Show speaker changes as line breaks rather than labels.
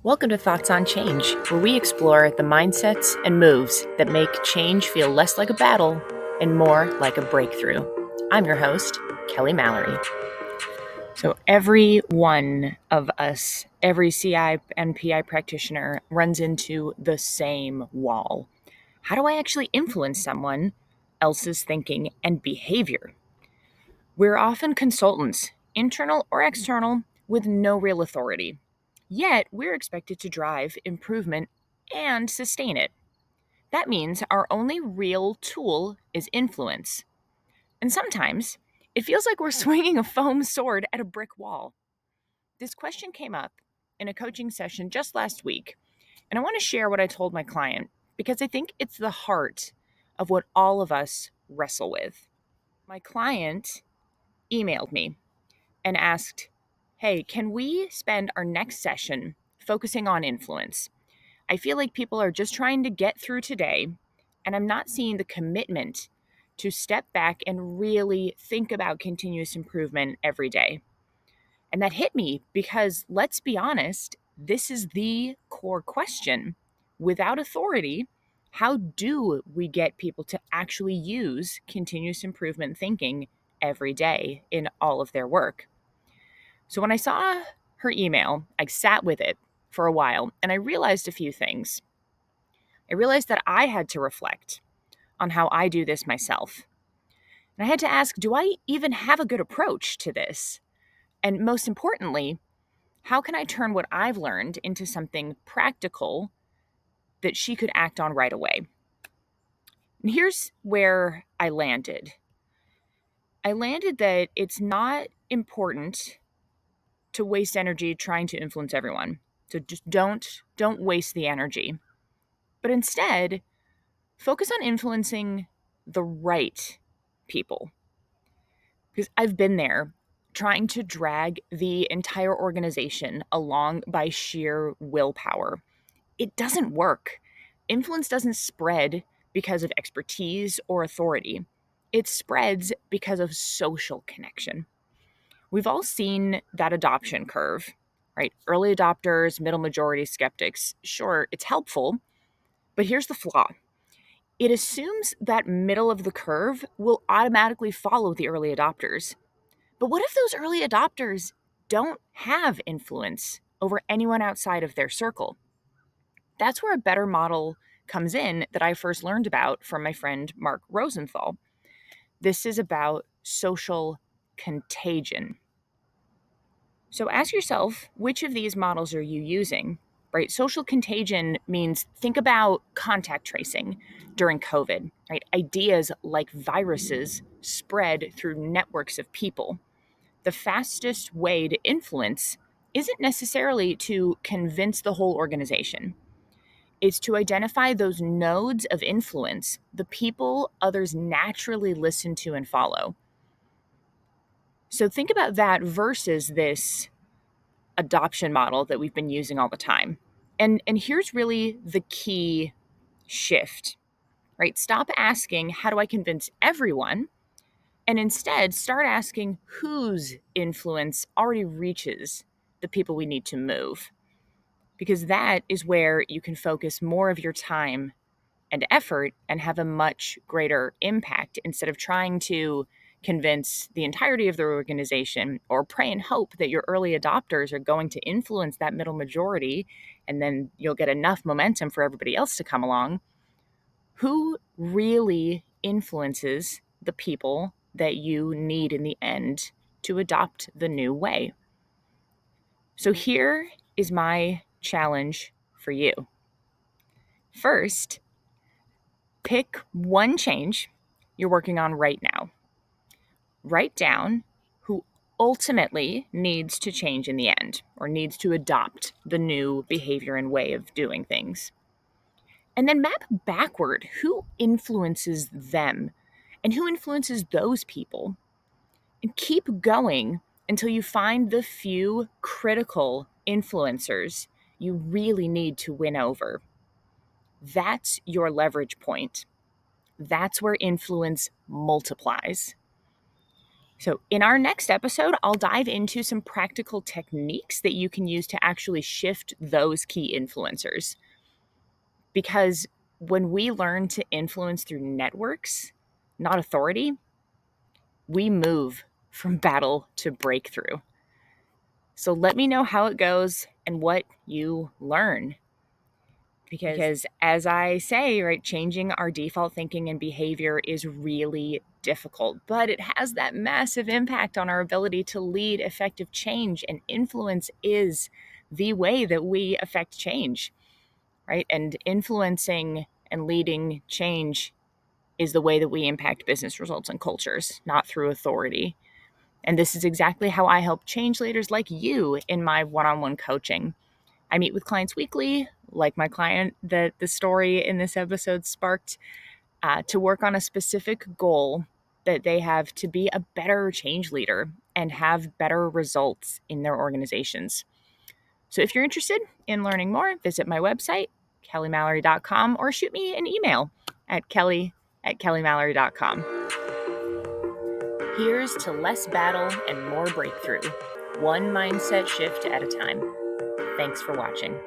Welcome to Thoughts on Change, where we explore the mindsets and moves that make change feel less like a battle and more like a breakthrough. I'm your host, Kelly Mallory. So every one of us, every CI and PI practitioner runs into the same wall. How do I actually influence someone else's thinking and behavior? We're often consultants, internal or external, with no real authority. Yet, we're expected to drive improvement and sustain it. That means our only real tool is influence. And sometimes, it feels like we're swinging a foam sword at a brick wall. This question came up in a coaching session just last week, and I want to share what I told my client because I think it's the heart of what all of us wrestle with. My client emailed me and asked, "Hey, can we spend our next session focusing on influence? I feel like people are just trying to get through today, and I'm not seeing the commitment to step back and really think about continuous improvement every day." And that hit me because, let's be honest, this is the core question. Without authority, how do we get people to actually use continuous improvement thinking every day in all of their work? So when I saw her email, I sat with it for a while and I realized a few things. I realized that I had to reflect on how I do this myself. And I had to ask, do I even have a good approach to this? And most importantly, how can I turn what I've learned into something practical that she could act on right away? And here's where I landed. I landed that it's not important to waste energy trying to influence everyone. So just don't waste the energy. But instead, focus on influencing the right people. Because I've been there trying to drag the entire organization along by sheer willpower. It doesn't work. Influence doesn't spread because of expertise or authority. It spreads because of social connection. We've all seen that adoption curve, right? Early adopters, middle majority, skeptics. Sure, it's helpful, but here's the flaw. It assumes that middle of the curve will automatically follow the early adopters. But what if those early adopters don't have influence over anyone outside of their circle? That's where a better model comes in that I first learned about from my friend Mark Rosenthal. This is about social contagion. So ask yourself, which of these models are you using? Right? Social contagion means think about contact tracing during COVID, right? Ideas like viruses spread through networks of people. The fastest way to influence isn't necessarily to convince the whole organization. It's to identify those nodes of influence, the people others naturally listen to and follow. So think about that versus this adoption model that we've been using all the time. And here's really the key shift, right? Stop asking, how do I convince everyone? And instead start asking whose influence already reaches the people we need to move. Because that is where you can focus more of your time and effort and have a much greater impact instead of trying to convince the entirety of the organization or pray and hope that your early adopters are going to influence that middle majority and then you'll get enough momentum for everybody else to come along. Who really influences the people that you need in the end to adopt the new way? So here is my challenge for you. First, pick one change you're working on right now. Write down who ultimately needs to change in the end or needs to adopt the new behavior and way of doing things. And then map backward who influences them and who influences those people. And keep going until you find the few critical influencers you really need to win over. That's your leverage point. That's where influence multiplies. So, in our next episode, I'll dive into some practical techniques that you can use to actually shift those key influencers. Because when we learn to influence through networks, not authority, we move from battle to breakthrough. So, let me know how it goes and what you learn. Because as I say, right, changing our default thinking and behavior is really difficult, but it has that massive impact on our ability to lead effective change, and influence is the way that we affect change, right? And influencing and leading change is the way that we impact business results and cultures, not through authority. And this is exactly how I help change leaders like you in my one-on-one coaching. I meet with clients weekly, like my client that the story in this episode sparked, to work on a specific goal that they have to be a better change leader and have better results in their organizations. So if you're interested in learning more, visit my website, kellymallory.com, or shoot me an email at kelly@kellymallory.com. Here's to less battle and more breakthrough, one mindset shift at a time. Thanks for watching.